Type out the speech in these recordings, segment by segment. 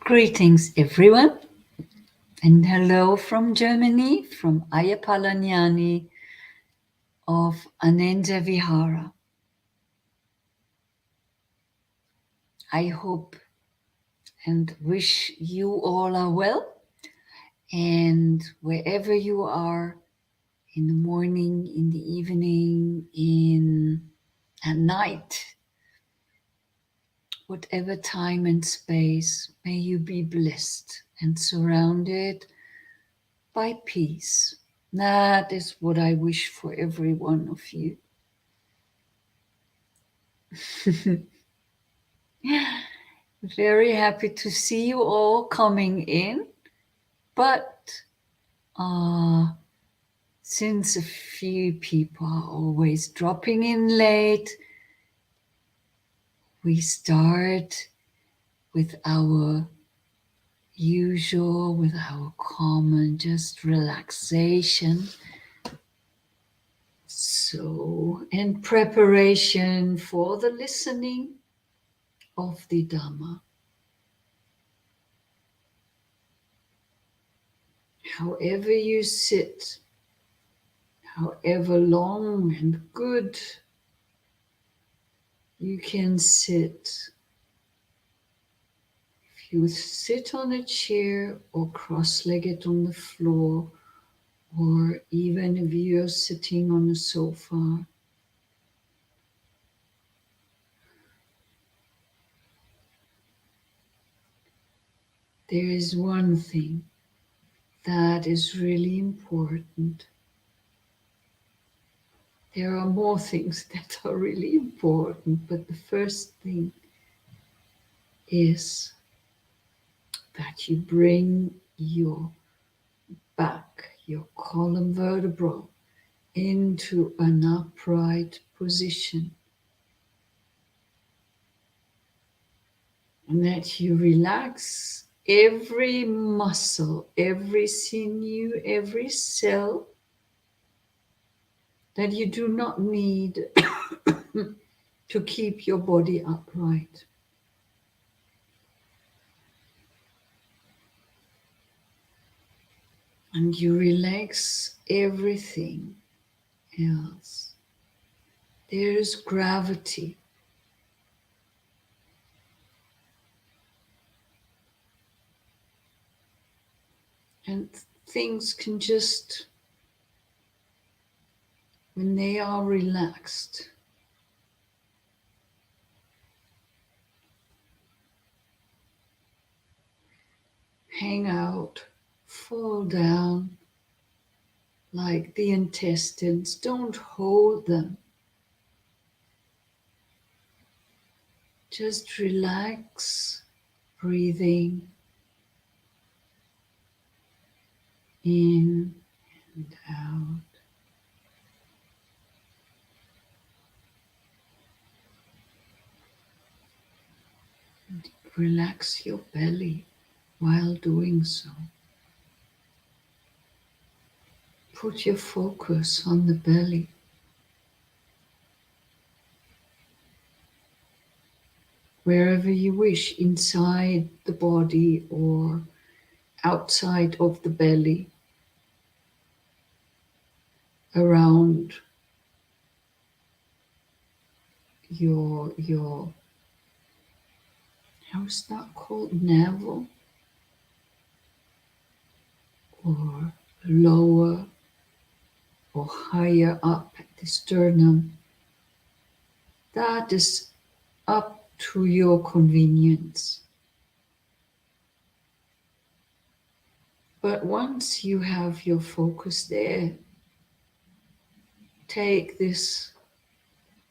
Greetings, everyone, and hello from Germany, from Ayya Phalanyani of Ananda Vihara. I hope and wish you all are well, and wherever you are, in the morning, in the evening, at night, whatever time and space, may you be blessed and surrounded by peace. That is what I wish for every one of you. Very happy to see you all coming in, but since a few people are always dropping in late, we start with our usual, with our common just relaxation. So, in preparation for the listening of the Dhamma, however you sit, however long and good you can sit. If you sit on a chair or cross-legged on the floor, or even if you're sitting on a sofa, there is one thing that is really important. There are more things that are really important, but the first thing is that you bring your back, your column vertebral, into an upright position, and that you relax every muscle, every sinew, every cell, that you do not need to keep your body upright. And you relax everything else. There is gravity. And things can just, when they are relaxed, hang out, fall down like the intestines. Don't hold them. Just relax, breathing in and out. And relax your belly while doing so. Put your focus on the belly. Wherever you wish, inside the body or outside of the belly, around your how is that called, navel, or lower or higher up at the sternum. That is up to your convenience. But once you have your focus there, take this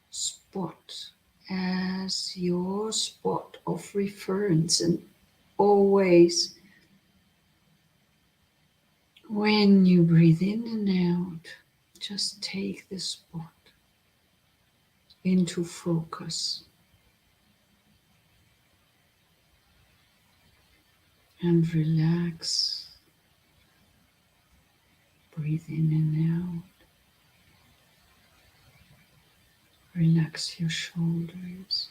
spot as your spot of reference, and always when you breathe in and out, just take this spot into focus and relax. Breathe in and out. Relax your shoulders.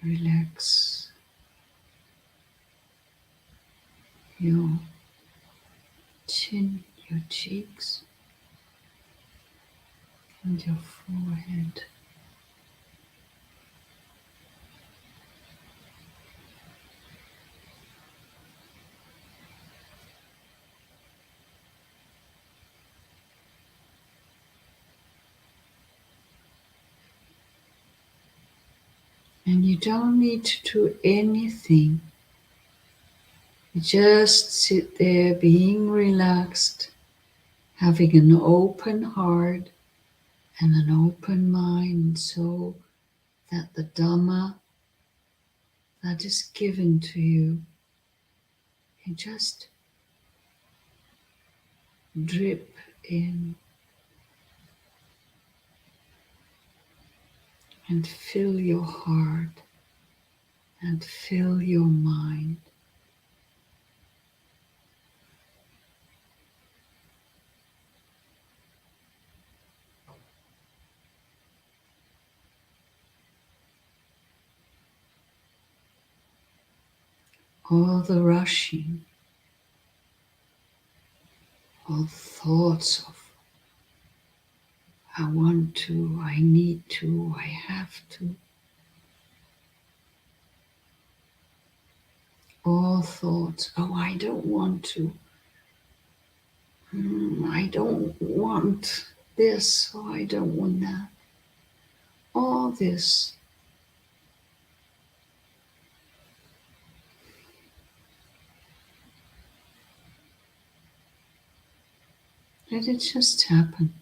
Relax your chin, your cheeks, and your forehead. And you don't need to do anything. You just sit there being relaxed, having an open heart and an open mind, so that the Dhamma that is given to you can just drip in and fill your heart and fill your mind. All the rushing, all thoughts of I want to, I need to, I have to, all thoughts, oh, I don't want to, I don't want this, oh, I don't want that. All this, let it just happen.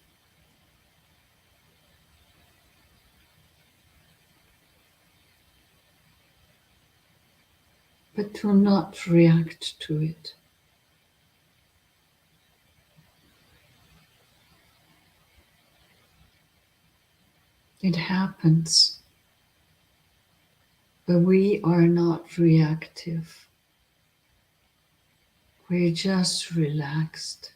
But do not react to it. It happens, but we are not reactive. We're just relaxed.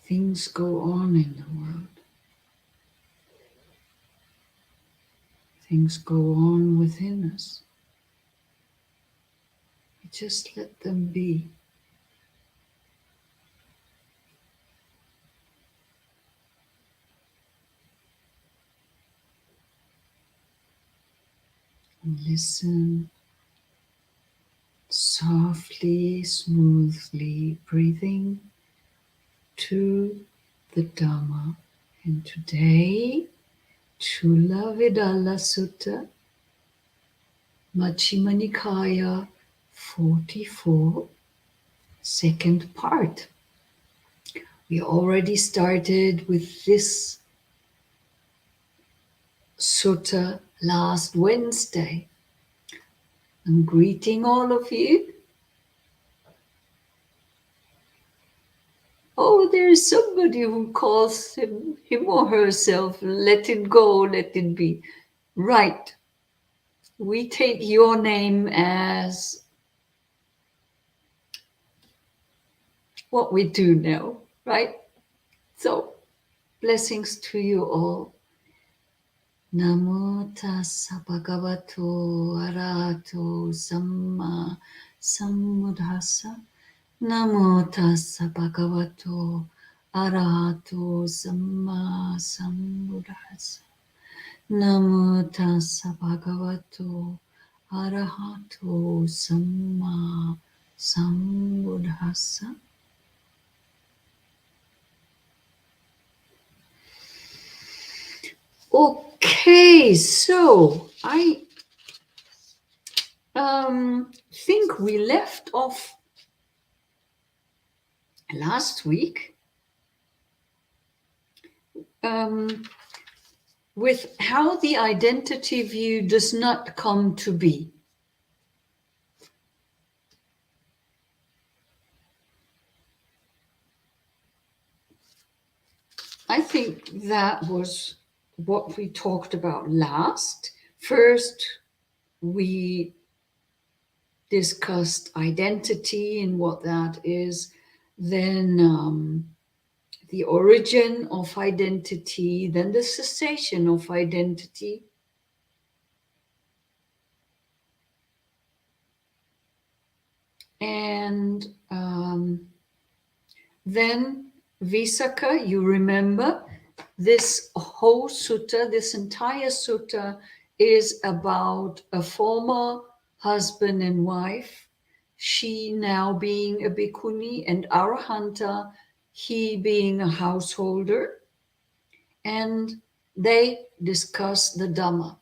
Things go on in the world. Things go on within us. We just let them be. And listen softly, smoothly, breathing to the Dhamma. And today, Culavedalla Sutta, Majjhima Nikaya 44, second part. We already started with this sutta last Wednesday. I'm greeting all of you. Oh, there's somebody who calls him or herself, let it go, let it be. Right. We take your name as what we do now, right? So, blessings to you all. Namo tassa bhagavato arahato samma sambuddhassa. Namo tassa bhagavato arahato samma sambuddhassa. Namo tassa bhagavato arahato samma sambuddhassa. Okay, so I think we left off last week with how the identity view does not come to be. I think that was what we talked about last. First, we discussed identity and what that is. Then the origin of identity, then the cessation of identity. And then Visakha, you remember, this whole sutta, this entire sutta is about a former husband and wife, she now being a bhikkhuni, and Arahanta, he being a householder, and they discuss the Dhamma.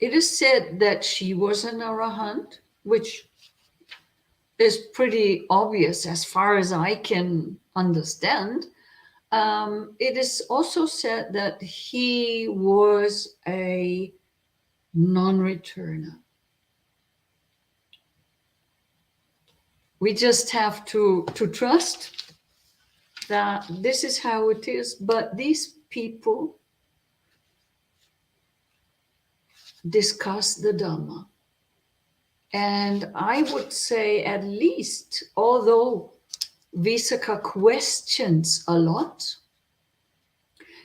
It is said that she was an Arahant, which is pretty obvious as far as I can understand. It is also said that he was a non-returner. We just have to trust that this is how it is. But these people discuss the Dhamma. And I would say, at least, although Visakha questions a lot,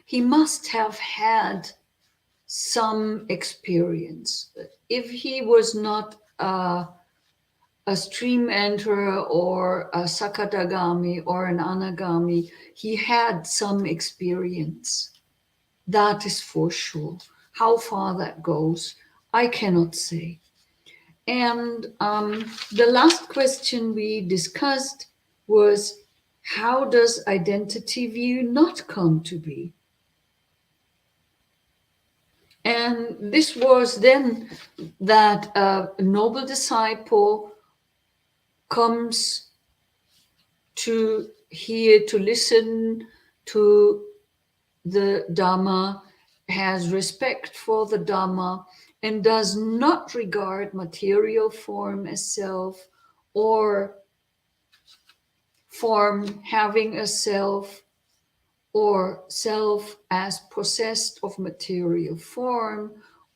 he must have had some experience. If he was not a stream enterer or a sakadagami or an anagami, he had some experience. That is for sure. How far that goes, I cannot say. And the last question we discussed was, how does identity view not come to be? And this was then that a noble disciple comes to hear, to listen to the Dhamma, has respect for the Dhamma, and does not regard material form as self or form having a self or self as possessed of material form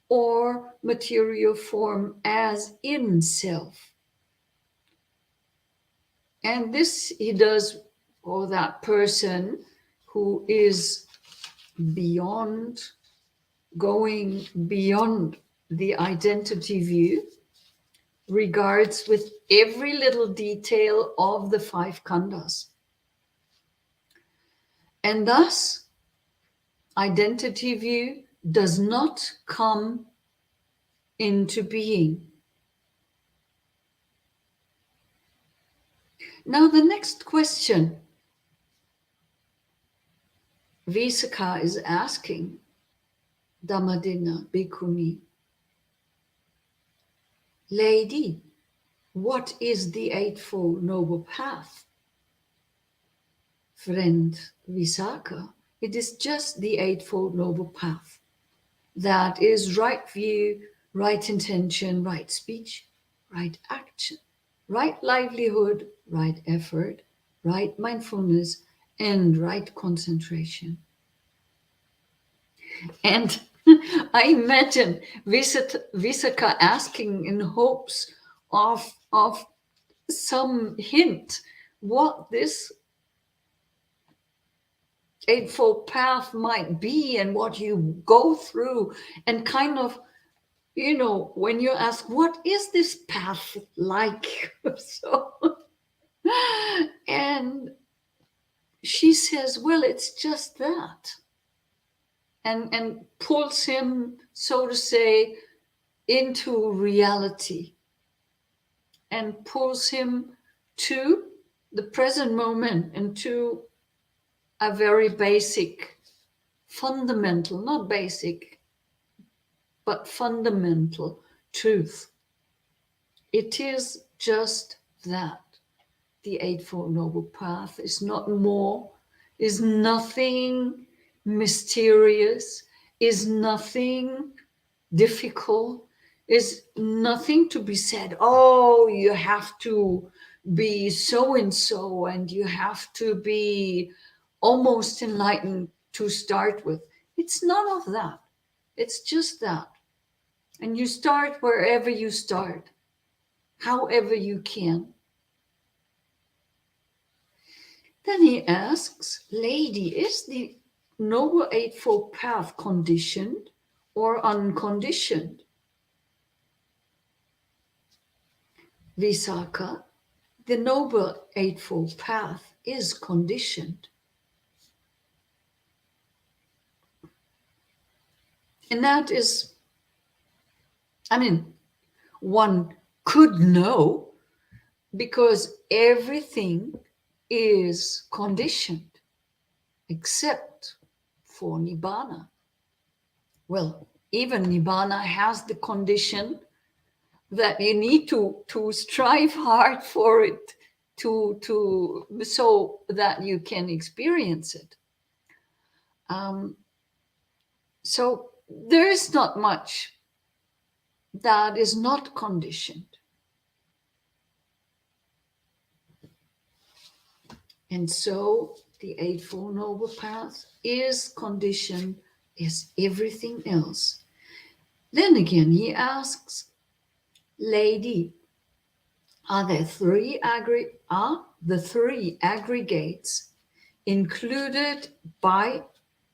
or material form as in self. And this he does for that person who is beyond, going beyond the identity view, regards with every little detail of the five khandhas. And thus, identity view does not come into being. Now, the next question Visakha is asking Dhammadina Bhikkhuni, Lady, what is the Eightfold Noble Path? Friend Visakha, it is just the Eightfold Noble Path. That is right view, right intention, right speech, right action, right livelihood, right effort, right mindfulness, and right concentration. And I imagine Visakha asking in hopes of some hint what this Eightfold Path might be and what you go through, and kind of, when you ask, what is this path like? So, and she says, well, it's just that. And pulls him, so to say, into reality and pulls him to the present moment and to a very basic, fundamental, not basic, but fundamental truth. It is just that. The Eightfold Noble Path is not more, is nothing mysterious, is nothing difficult, is nothing to be said, oh, you have to be so and so, and you have to be almost enlightened to start with. It's none of that. It's just that. And you start wherever you start, however you can. Then he asks, Lady, is the Noble Eightfold Path conditioned or unconditioned? Visakha, the Noble Eightfold Path is conditioned. And that is, one could know because everything is conditioned except for Nibbana. Well, even Nibbana has the condition that you need to strive hard for it to so that you can experience it. So there is not much that is not conditioned. And so the Eightfold Noble Path is conditioned as everything else. Then again, he asks, Lady, are the three aggregates included by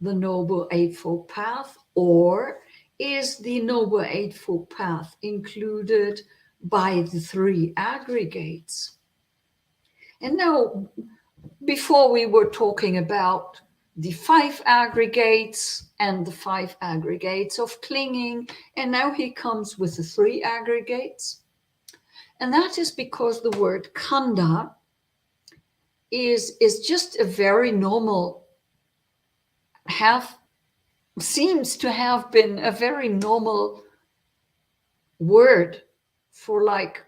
the Noble Eightfold Path, or is the Noble Eightfold Path included by the three aggregates? And now, before we were talking about the five aggregates and the five aggregates of clinging, and now he comes with the three aggregates. And that is because the word khandha is just a very normal, seems to have been a very normal word for like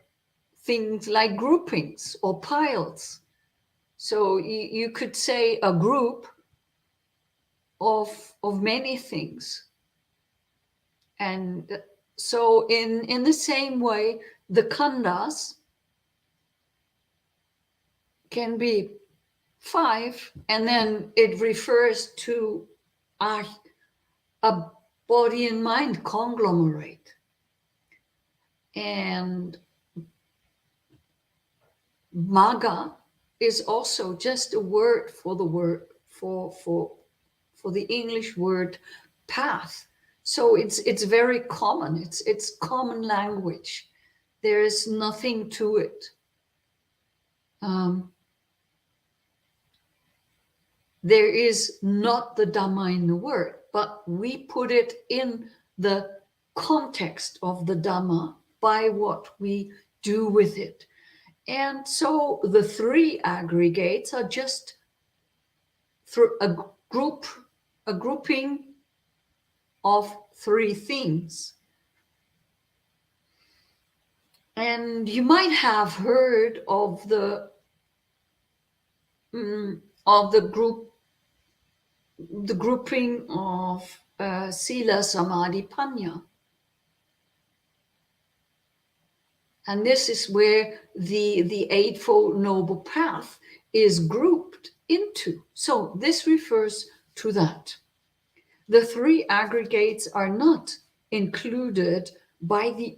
things like groupings or piles. So you could say a group of many things. And so in the same way, the khandhas can be five, and then it refers to a body and mind conglomerate. And magga is also just a word for the word for the English word path. So it's very common. It's common language. There is nothing to it. There is not the Dhamma in the word, but we put it in the context of the Dhamma by what we do with it. And so the three aggregates are just through a grouping of three things. And you might have heard of the grouping of Sila, Samadhi, Panya. And this is where the Eightfold Noble Path is grouped into. So this refers to that. The three aggregates are not included by the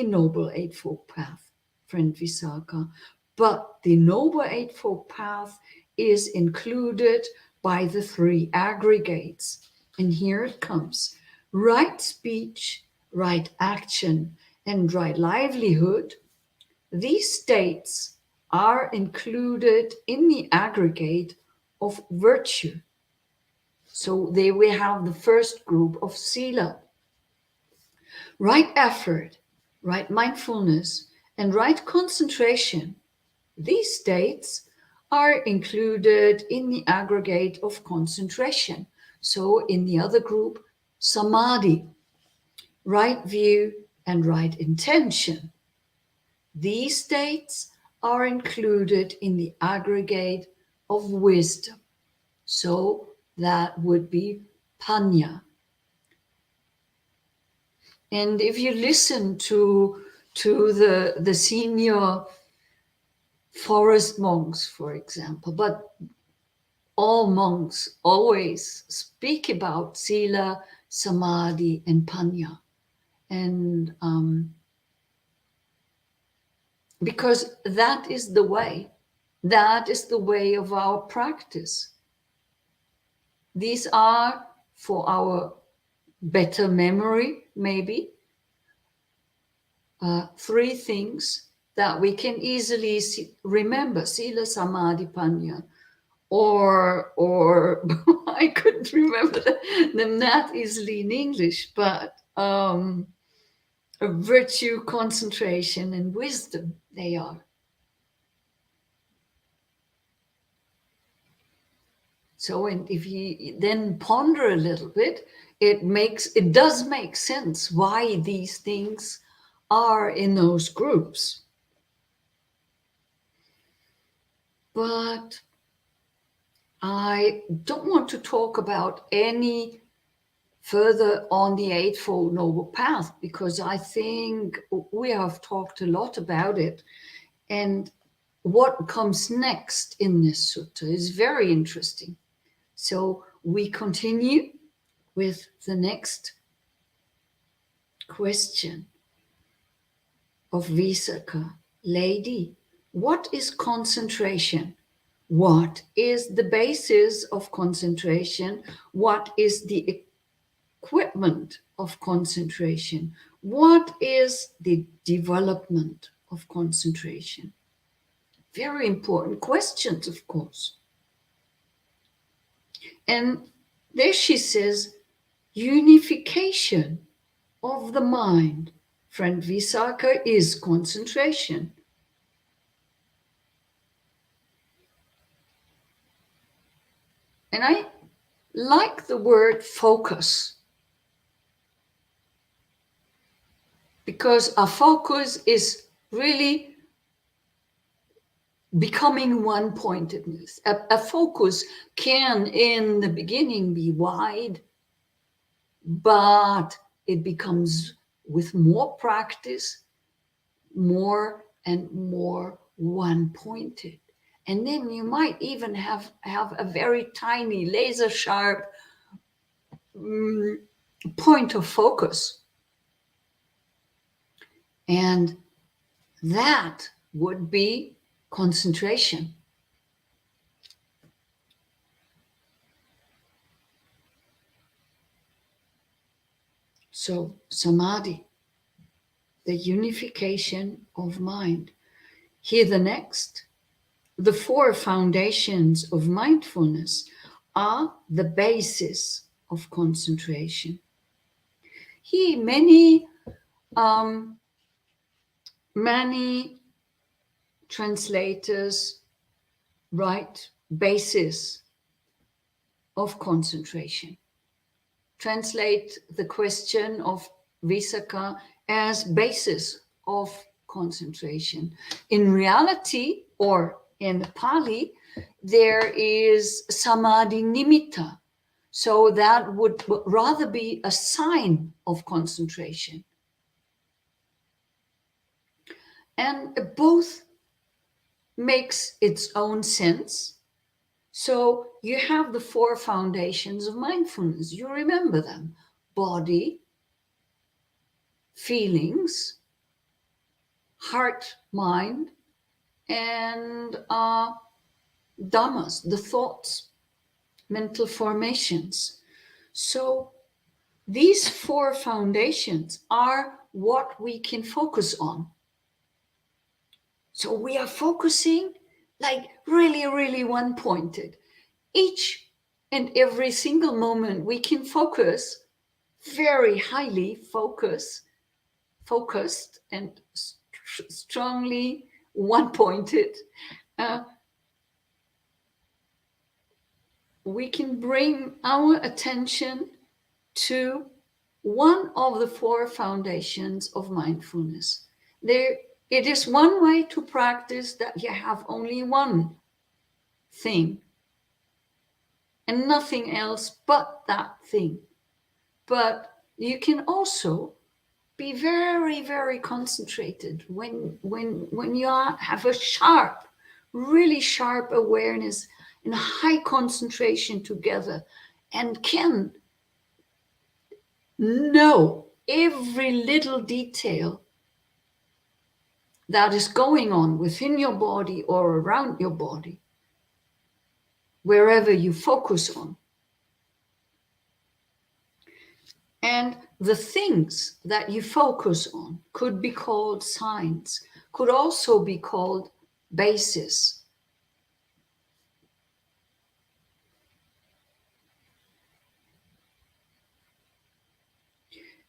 Noble Eightfold Path, friend Visakha, but the Noble Eightfold Path is included by the three aggregates. And here it comes: right speech, right action, and right livelihood. These states are included in the aggregate of virtue. So they will have the first group of sila. Right effort, right mindfulness, and right concentration. These states are included in the aggregate of concentration. So in the other group, samadhi, right view, and right intention. These states are included in the aggregate of wisdom. So that would be panya. And if you listen to the senior forest monks, for example, but all monks always speak about sila, samadhi, and panya. And because that is the way of our practice. These are for our better memory, maybe, three things that we can easily remember, Sila Samadhi Panya, or I couldn't remember them that easily in English, but virtue, concentration, and wisdom, they are. So, and if you then ponder a little bit, it does make sense why these things are in those groups. But I don't want to talk about any further on the Eightfold Noble Path, because I think we have talked a lot about it. And what comes next in this sutta is very interesting. So we continue with the next question of Visakha. Lady, what is concentration? What is the basis of concentration? What is the equipment of concentration? What is the development of concentration? Very important questions, of course. And there she says, unification of the mind, friend Visakha, is concentration. And I like the word focus, because a focus is really becoming one-pointedness. A focus can, in the beginning, be wide, but it becomes, with more practice, more and more one-pointed. And then you might even have a very tiny, laser-sharp point of focus. And that would be concentration. So, samadhi, the unification of mind. Here, the next, the four foundations of mindfulness are the basis of concentration. Here, many translators write basis of concentration. Translate the question of Visakha as basis of concentration. In reality, or in Pali, there is samadhi nimitta. So that would rather be a sign of concentration. And both makes its own sense. So you have the four foundations of mindfulness. You remember them: body, feelings, heart, mind, and dhammas, the thoughts, mental formations. So these four foundations are what we can focus on. So we are focusing like really, really one-pointed. Each and every single moment we can focus very highly focused and strongly one-pointed. We can bring our attention to one of the four foundations of mindfulness. It is one way to practice that you have only one thing and nothing else but that thing. But you can also be very, very concentrated when you have a sharp, really sharp awareness and high concentration together, and can know every little detail that is going on within your body or around your body, wherever you focus on. And the things that you focus on could be called signs, could also be called basis.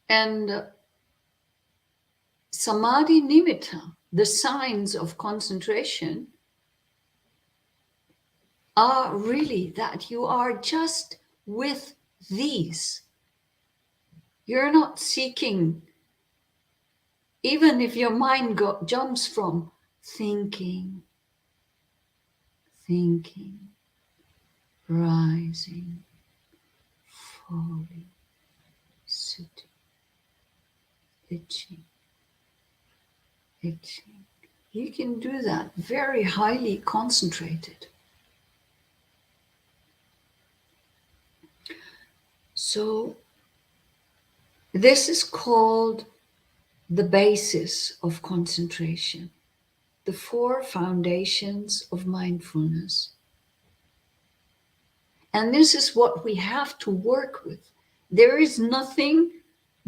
And samadhi nimitta, the signs of concentration, are really that you are just with these. You're not seeking, even if your mind jumps from thinking, rising, falling, sitting, itching. You can do that very highly concentrated. So this is called the basis of concentration, the 4 foundations of mindfulness. And this is what we have to work with. There is nothing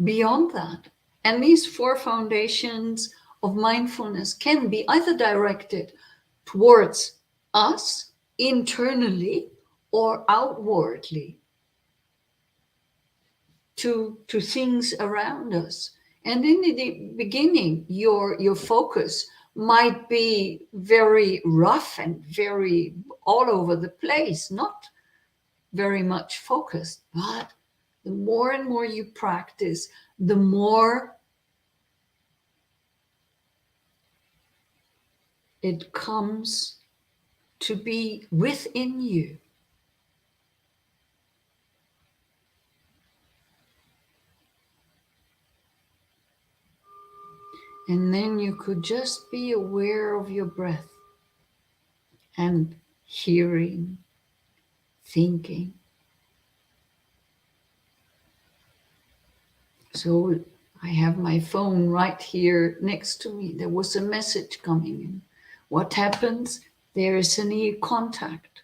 beyond that. And these 4 foundations of mindfulness can be either directed towards us internally or outwardly to things around us. And in the beginning, your focus might be very rough and very all over the place, not very much focused. But the more and more you practice, the more it comes to be within you. And then you could just be aware of your breath and hearing, thinking. So I have my phone right here next to me. There was a message coming in. What happens? There is an ear contact.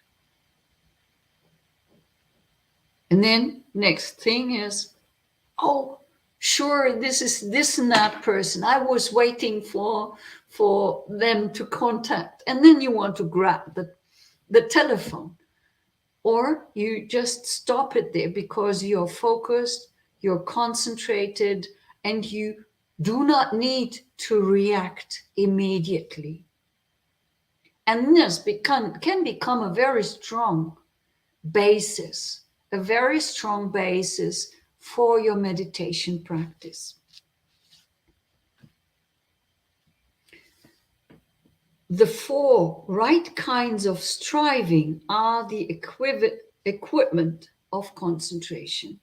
And then next thing is, oh, sure, this is this and that person. I was waiting for them to contact. And then you want to grab the telephone. Or you just stop it there because you're focused, you're concentrated, and you do not need to react immediately. And this can become a very strong basis, for your meditation practice. The 4 right kinds of striving are the equipment of concentration.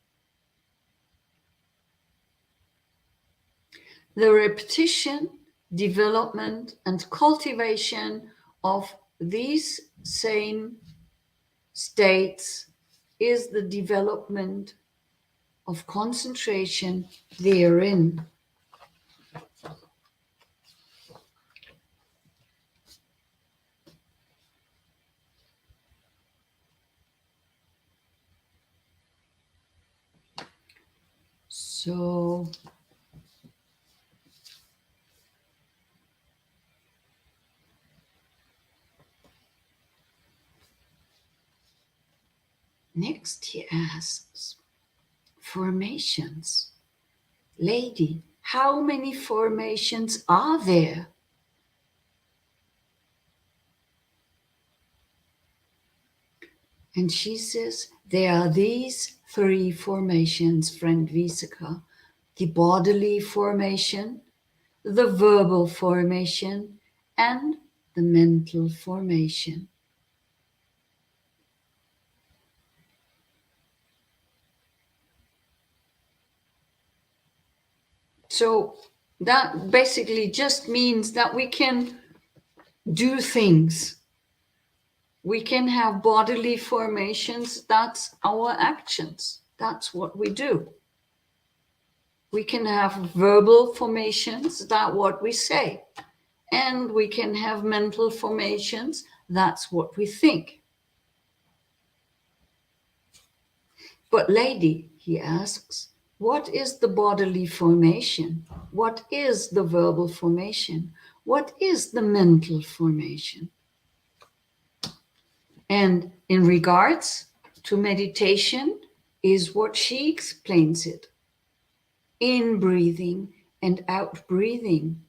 The repetition, development, and cultivation of these same states is the development of concentration therein. So next he asks, formations. Lady, how many formations are there? And she says, there are these 3 formations, friend Visakha: the bodily formation, the verbal formation, and the mental formation. So that basically just means that we can do things. We can have bodily formations, that's our actions. That's what we do. We can have verbal formations, that's what we say. And we can have mental formations, that's what we think. But lady, he asks, what is the bodily formation? What is the verbal formation? What is the mental formation? And in regards to meditation, is what she explains it. In breathing and out breathing,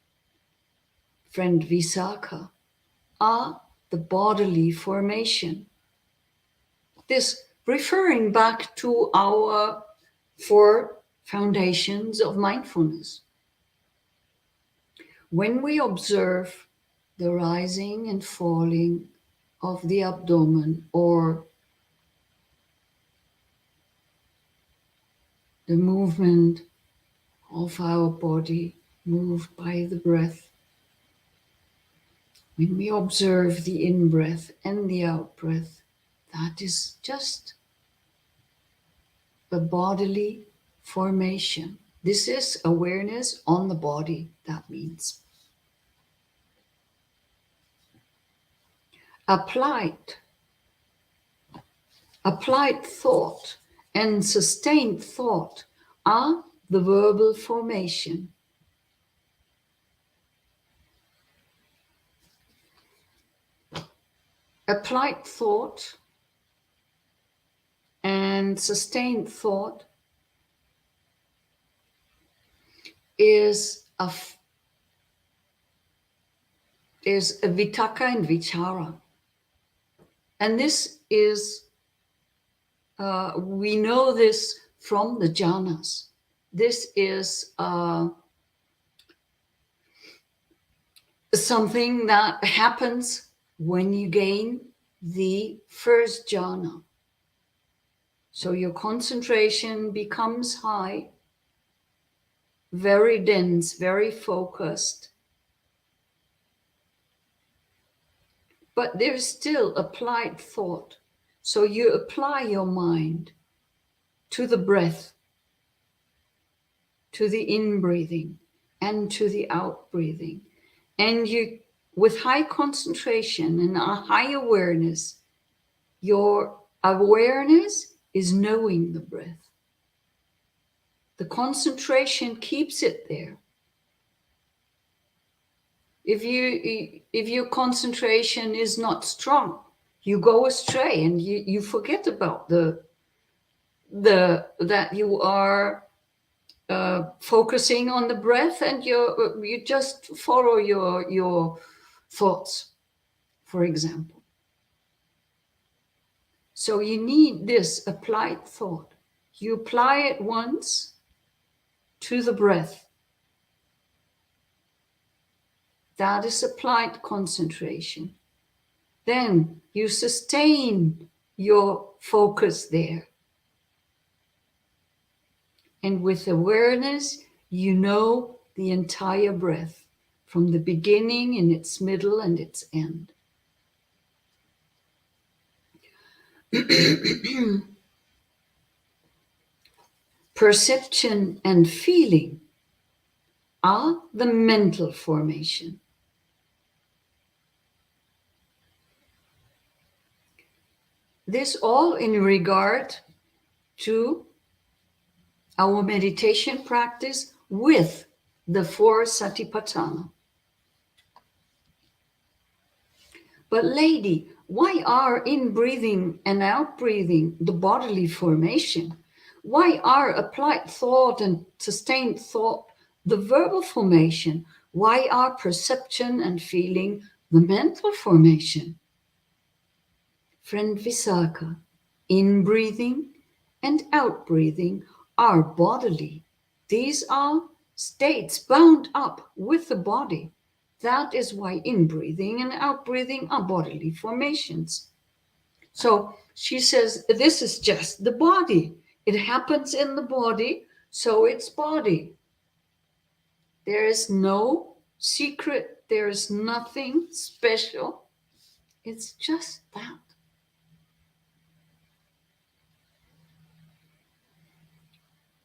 friend Visakha, are the bodily formation. This referring back to our 4 foundations of mindfulness. When we observe the rising and falling of the abdomen, or the movement of our body moved by the breath, when we observe the in-breath and the out-breath, that is just a bodily formation. This is awareness on the body, that means. Applied thought and sustained thought are the verbal formation. Applied thought and sustained thought is a vitaka and vichara. And this is, we know this from the jhanas. This is something that happens when you gain the first jhana. So your concentration becomes high, very dense, very focused. But there's still applied thought. So you apply your mind to the breath, to the in-breathing and to the out-breathing. And you, with high concentration and a high awareness, your awareness is knowing the breath. The concentration keeps it there. If your concentration is not strong, you go astray and you forget about that you are focusing on the breath, and you just follow your thoughts, for example. So you need this applied thought. You apply it once to the breath. That is applied concentration. Then you sustain your focus there. And with awareness, you know the entire breath, from the beginning, in its middle, and its end. Perception and feeling are the mental formation. This all in regard to our meditation practice with the 4 satipatthana. But lady, why are in-breathing and out-breathing the bodily formation? Why are applied thought and sustained thought the verbal formation? Why are perception and feeling the mental formation? Friend Visakha, in-breathing and out-breathing are bodily. These are states bound up with the body. That is why in-breathing and out-breathing are bodily formations. So she says, this is just the body. It happens in the body, so it's body. There is no secret. There is nothing special. It's just that.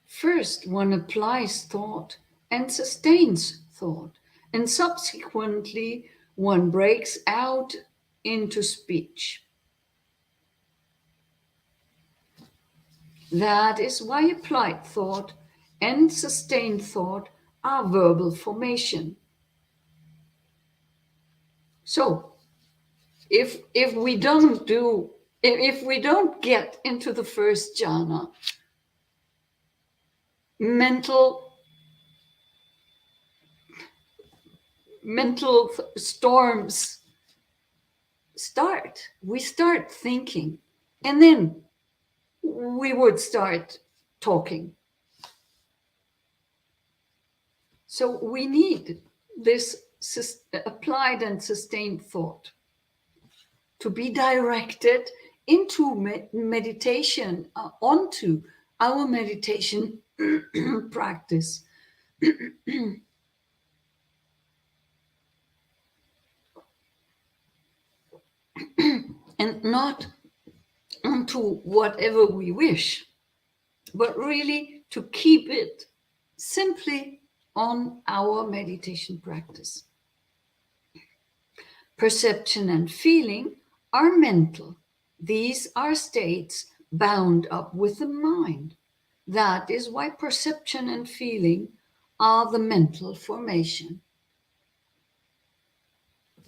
First, one applies thought and sustains thought, and subsequently one breaks out into speech. That is why applied thought and sustained thought are verbal formation. So if we don't do, if we don't get into the first jhana, mental storms start. We start thinking, and then we would start talking. So we need this applied and sustained thought to be directed into meditation, onto our meditation practice. And not onto whatever we wish, but really to keep it simply on our meditation practice. Perception and feeling are mental. These are states bound up with the mind. That is why perception and feeling are the mental formation.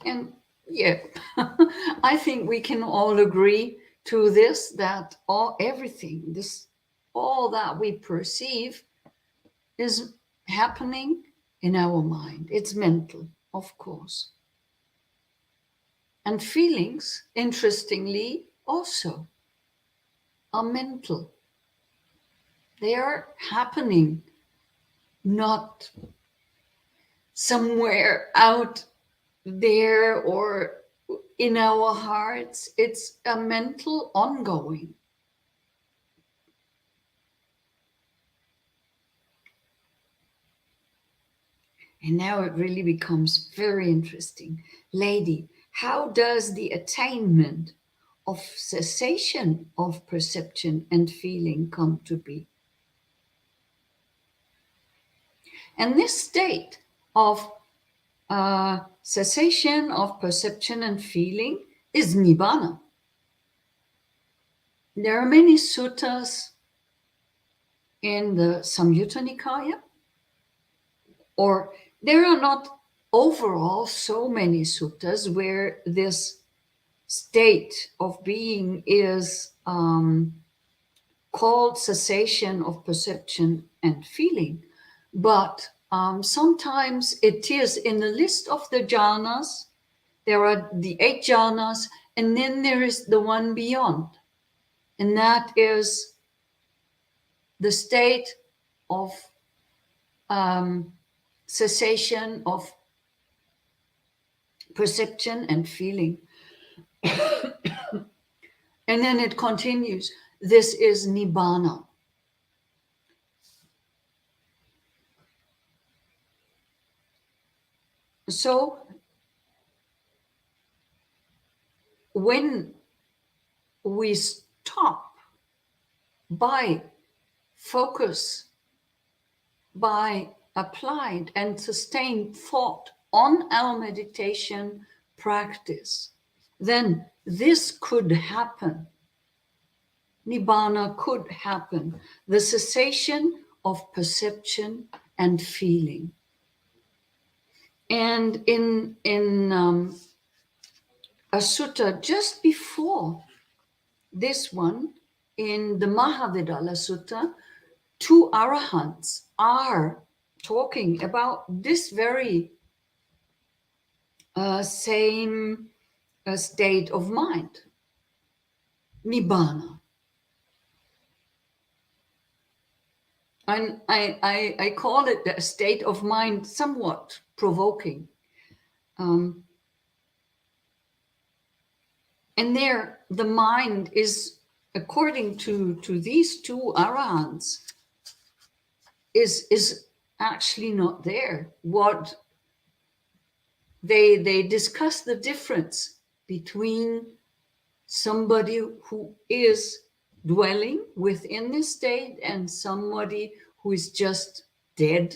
And yeah, I think we can all agree to this, that everything, all that we perceive is happening in our mind. It's mental, of course. And feelings, interestingly, also are mental. They are happening not somewhere out there or in our hearts. It's a mental ongoing. And now it really becomes very interesting. Lady, how does the attainment of cessation of perception and feeling come to be? And this state of cessation of perception and feeling is nibbana. There are many suttas in the Samyutta Nikaya, or there are not overall so many suttas where this state of being is called cessation of perception and feeling, but sometimes it is in the list of the jhanas. There are the 8 jhanas, and then there is the one beyond, and that is the state of cessation of perception and feeling. And then it continues. This is nibbana. So when we stop by focus, by applied and sustained thought on our meditation practice, then this could happen. Nibbana could happen. The cessation of perception and feeling. And in a sutta just before this one, in the Mahavedalla Sutta, 2 arahants are talking about this very same state of mind, nibbana. And I call it a state of mind somewhat provoking. And there, the mind is, according to these 2 arahants, is actually not there. What they discuss the difference between somebody who is dwelling within this state and somebody who is just dead.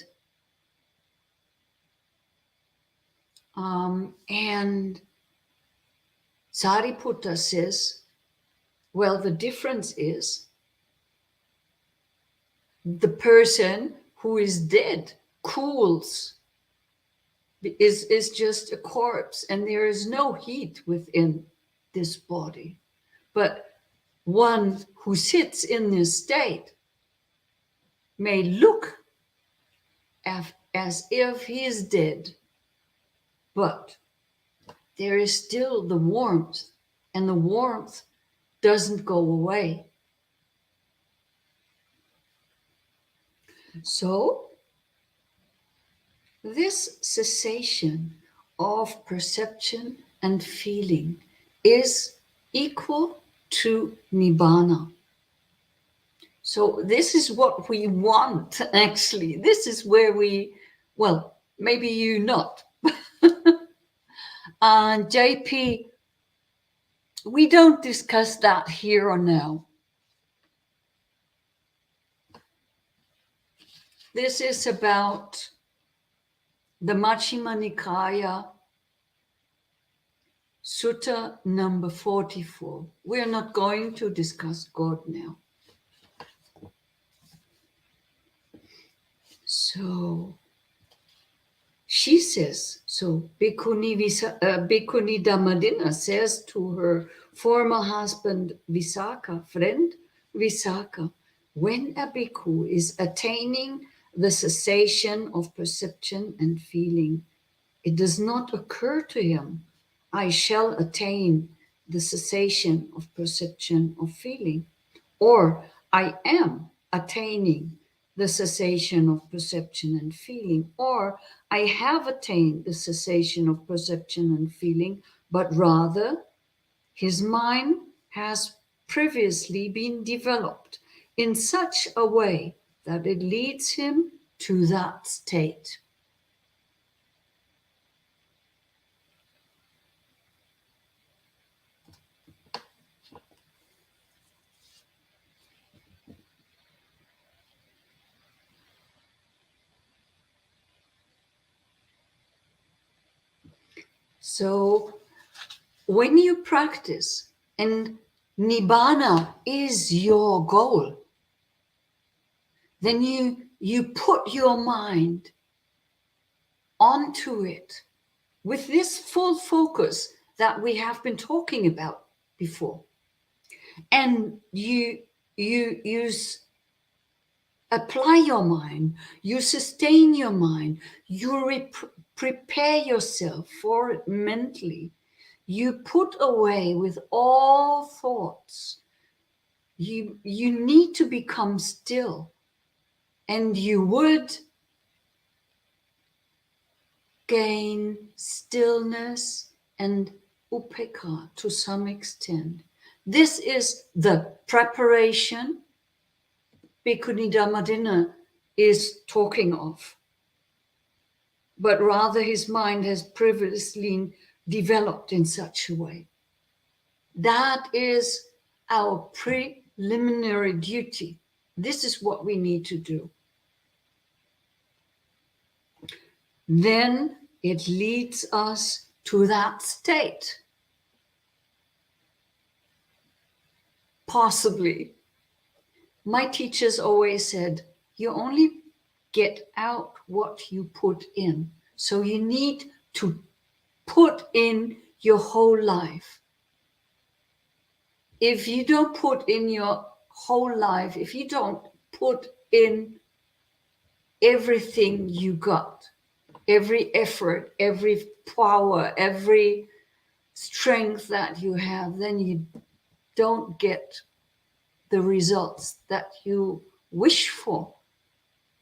And Sariputta says, well, the difference is the person who is dead cools is just a corpse, and there is no heat within this body. But one who sits in this state may look as if he is dead, but there is still the warmth, and the warmth doesn't go away. So, this cessation of perception and feeling is equal to Nibbana. So this is what we want, actually. This is where we, well, maybe you not. And JP, we don't discuss that here or now. This is about the Majjhima Nikaya, Sutta number 44. We're not going to discuss God now. So she says, so Bhikkhuni Dhammadina says to her former husband Visakha, friend Visakha, when a bhikkhu is attaining the cessation of perception and feeling, it does not occur to him, I shall attain the cessation of perception of feeling, or I am attaining the cessation of perception and feeling, or I have attained the cessation of perception and feeling, but rather his mind has previously been developed in such a way that it leads him to that state. So when you practice and Nibbana is your goal, then you put your mind onto it with this full focus that we have been talking about before. And you apply your mind, you sustain your mind, you prepare yourself for it mentally. You put away with all thoughts. You need to become still, and you would gain stillness and upekkha to some extent. This is the preparation Bhikkhuni Dhammadina is talking of. But rather his mind has previously developed in such a way. That is our preliminary duty. This is what we need to do. Then it leads us to that state. Possibly. My teachers always said, you only get out what you put in. So you need to put in your whole life. If you don't put in your whole life, if you don't put in everything you got, every effort, every power, every strength that you have, then you don't get the results that you wish for.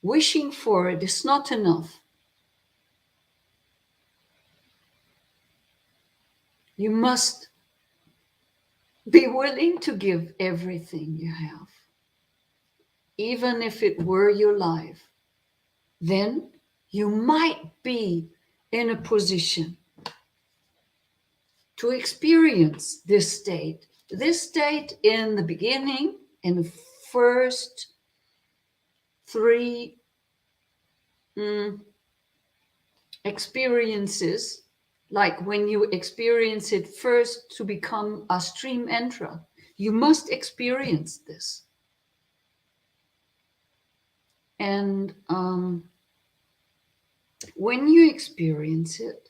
Wishing for it is not enough. You must be willing to give everything you have, even if it were your life. Then you might be in a position to experience this state. This state in the beginning, in the first three experiences, like when you experience it first to become a stream enterer, you must experience this. And when you experience it,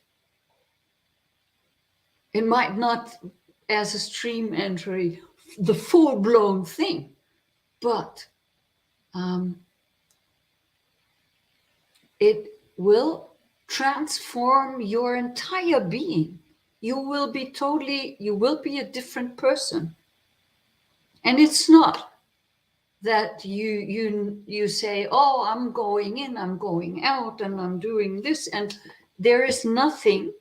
it might not as a stream entry, the full-blown thing, but it will transform your entire being. You will be a different person. And it's not that you say, oh, I'm going in, I'm going out, and I'm doing this, and there is nothing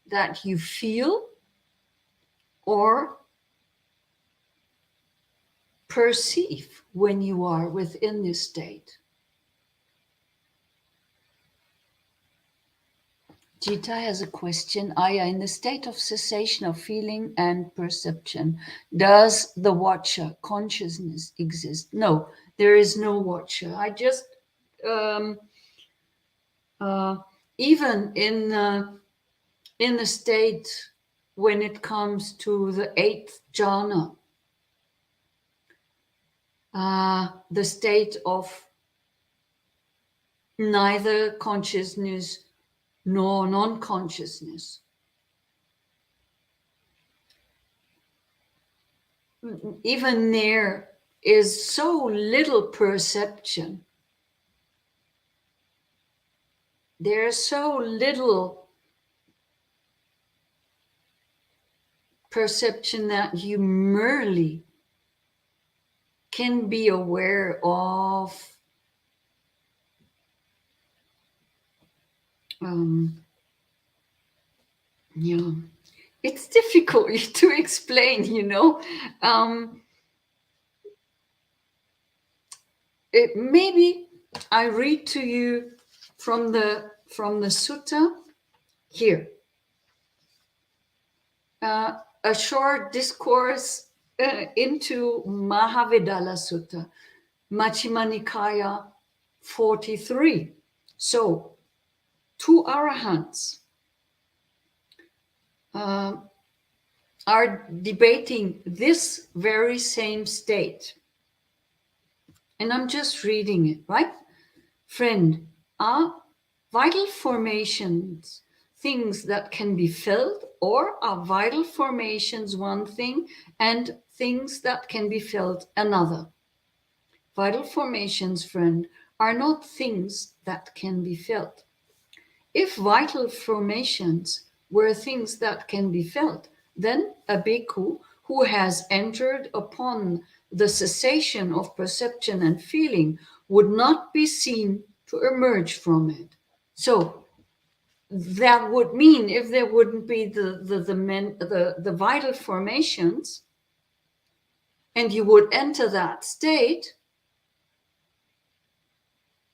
that you feel or perceive when you are within this state. Jita has a question. Ayya, in the state of cessation of feeling and perception, does the watcher consciousness exist? No, there is no watcher. I just even in the state when it comes to the 8th jhana, the state of neither consciousness nor non-consciousness. Even there is so little perception. There's so little perception that you merely can be aware of yeah, it's difficult to explain, maybe I read to you from the sutta here, a short discourse into Mahavadala Sutta, Majjhima Nikaya 43. So, two arahants are debating this very same state. And I'm just reading it, right? Friend, are vital formations things that can be felt, or are vital formations one thing and things that can be felt another? Vital formations, friend, are not things that can be felt. If vital formations were things that can be felt, then a bhikkhu who has entered upon the cessation of perception and feeling would not be seen to emerge from it. So that would mean if there wouldn't be the vital formations, and you would enter that state,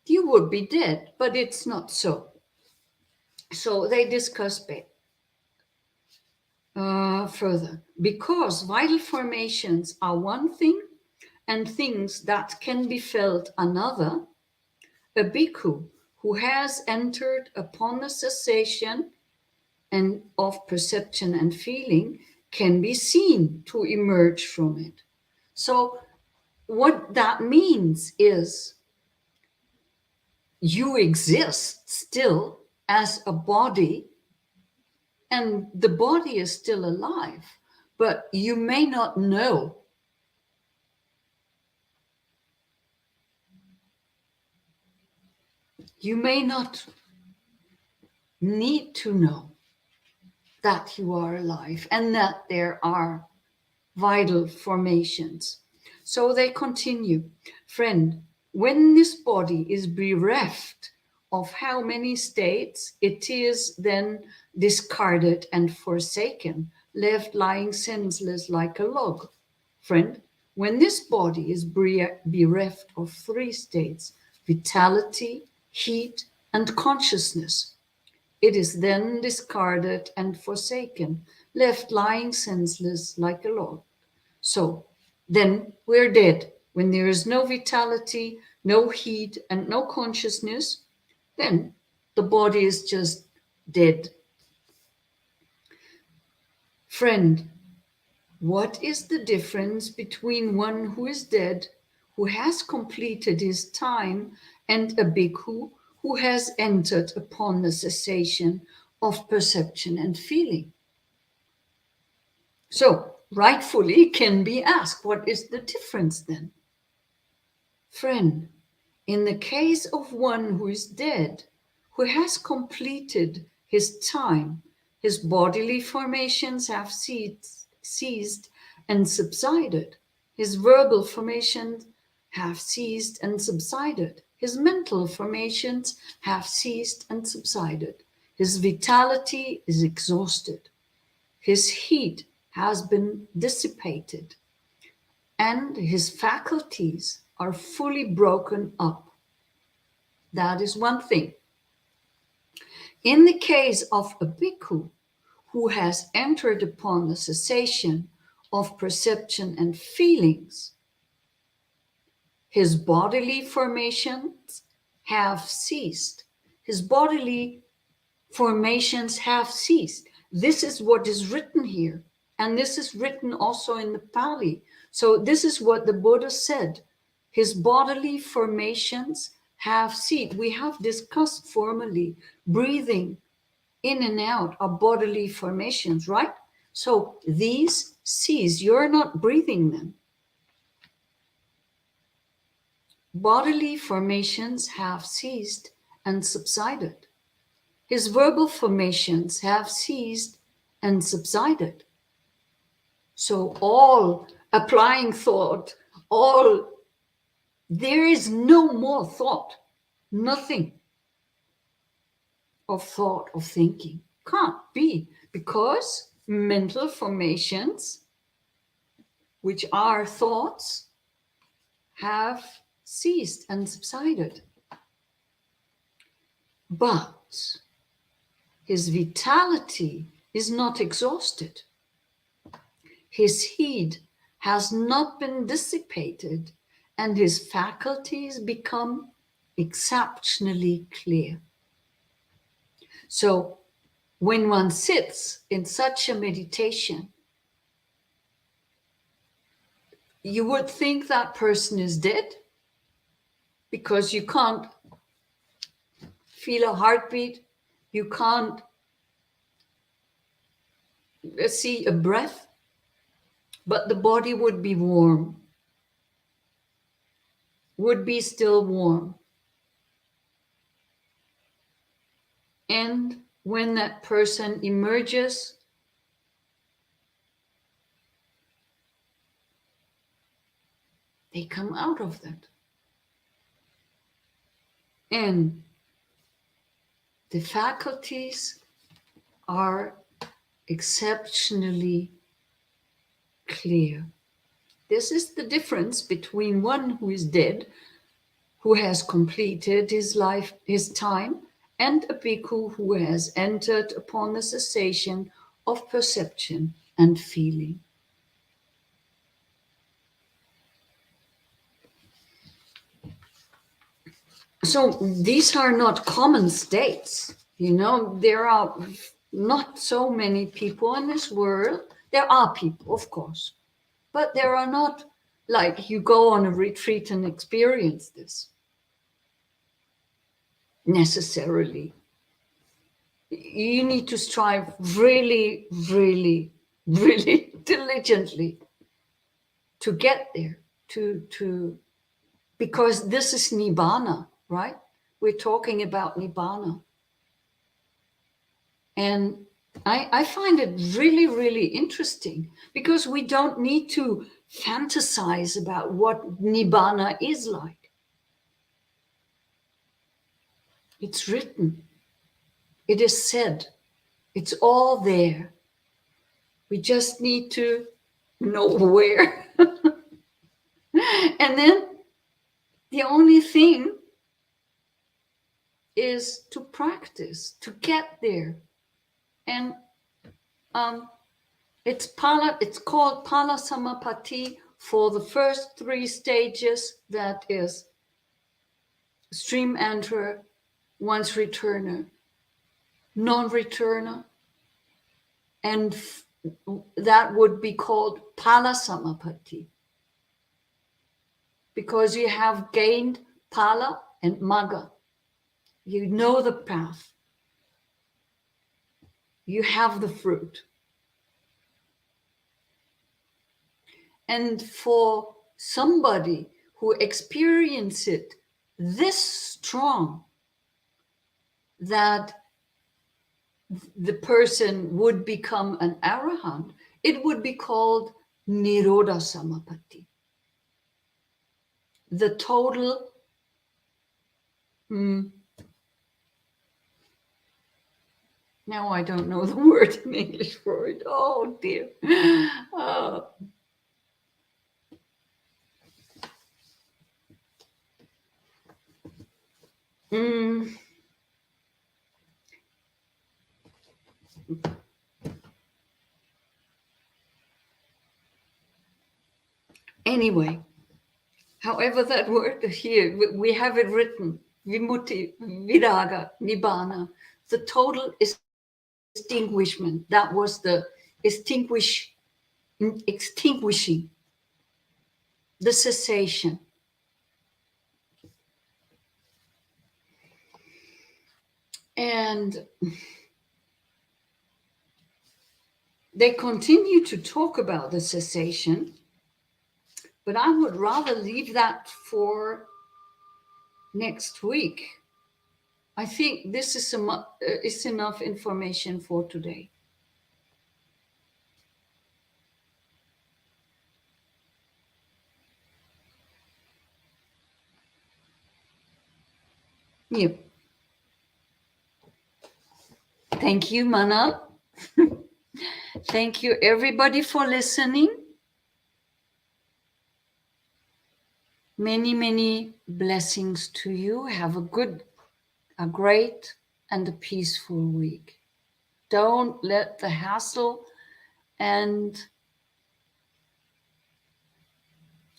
you would be dead. But it's not so. So they discuss further. Because vital formations are one thing and things that can be felt another, a bhikkhu who has entered upon the cessation and of perception and feeling can be seen to emerge from it. So what that means is you exist still as a body, and the body is still alive, but you may not know. You may not need to know that you are alive and that there are vital formations. So they continue. Friend, when this body is bereft of how many states, it is then discarded and forsaken, left lying senseless like a log. Friend, when this body is bereft of 3 states, vitality, heat, and consciousness, it is then discarded and forsaken, left lying senseless like a log. So then we're dead. When there is no vitality, no heat, and no consciousness, then the body is just dead. Friend, what is the difference between one who is dead, who has completed his time, and a bhikkhu who has entered upon the cessation of perception and feeling. So, rightfully can be asked, what is the difference then? Friend, in the case of one who is dead, who has completed his time, his bodily formations have ceased and subsided. His verbal formations have ceased and subsided. His mental formations have ceased and subsided. His vitality is exhausted. His heat has been dissipated, and his faculties are fully broken up. That is one thing. In the case of a bhikkhu who has entered upon the cessation of perception and feelings, his bodily formations have ceased. His bodily formations have ceased. This is what is written here. And this is written also in the Pali. So this is what the Buddha said. His bodily formations have ceased. We have discussed formally breathing in and out of bodily formations, right? So these cease. You're not breathing them. Bodily formations have ceased and subsided. His verbal formations have ceased and subsided. So all applying thought, there is no more thought, nothing of thought, of thinking. Can't be, because mental formations, which are thoughts, have ceased and subsided. But his vitality is not exhausted. His heat has not been dissipated, and his faculties become exceptionally clear. So when one sits in such a meditation, you would think that person is dead, because you can't feel a heartbeat, you can't see a breath, but the body would be warm, would be still warm. And when that person emerges, they come out of that. And the faculties are exceptionally clear. This is the difference between one who is dead, who has completed his life, his time, and a bhikkhu who has entered upon the cessation of perception and feeling. So these are not common states. There are not so many people in this world. There are people, of course, but there are not like you go on a retreat and experience this necessarily. You need to strive really, really, really diligently to get there, because this is Nibbana, right? We're talking about Nibbana. And I find it really, really interesting, because we don't need to fantasize about what Nibbana is like. It's written. It is said. It's all there. We just need to know where. And then the only thing is to practice, to get there. And it's called Pala Samapatti for the first 3 stages. That is stream enterer, once returner, non-returner, and that would be called Pala Samapatti, because you have gained Pala and Magga. You know the path. You have the fruit. And for somebody who experiences it this strong, that the person would become an arahant, it would be called Nirodha Samapatti. The total now I don't know the word in English for it. Oh dear. Oh. Anyway, however that word here, we have it written, Vimutti, Viraga, Nibbana, the total extinguishment. That was the extinguishing, the cessation. And they continue to talk about the cessation, but I would rather leave that for next week. I think this is enough information for today. Yep. Thank you, Mana. Thank you, everybody, for listening. Many, many blessings to you. Have a great, and a peaceful week. Don't let the hassle and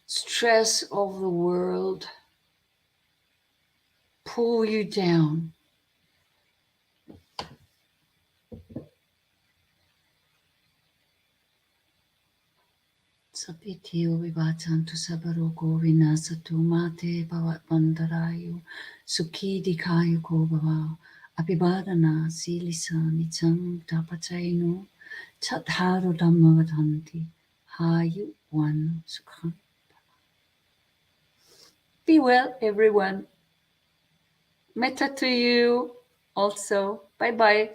stress of the world pull you down. Sapitio vivachantu sabaroko vinasatu mate bhavat bandarayu sukhi dikayu ko bhava abhivadana silisa nicham tapachaino chatharu dhammavadanti hayu one sukhan. Be well, everyone. Metta to you also. Bye bye.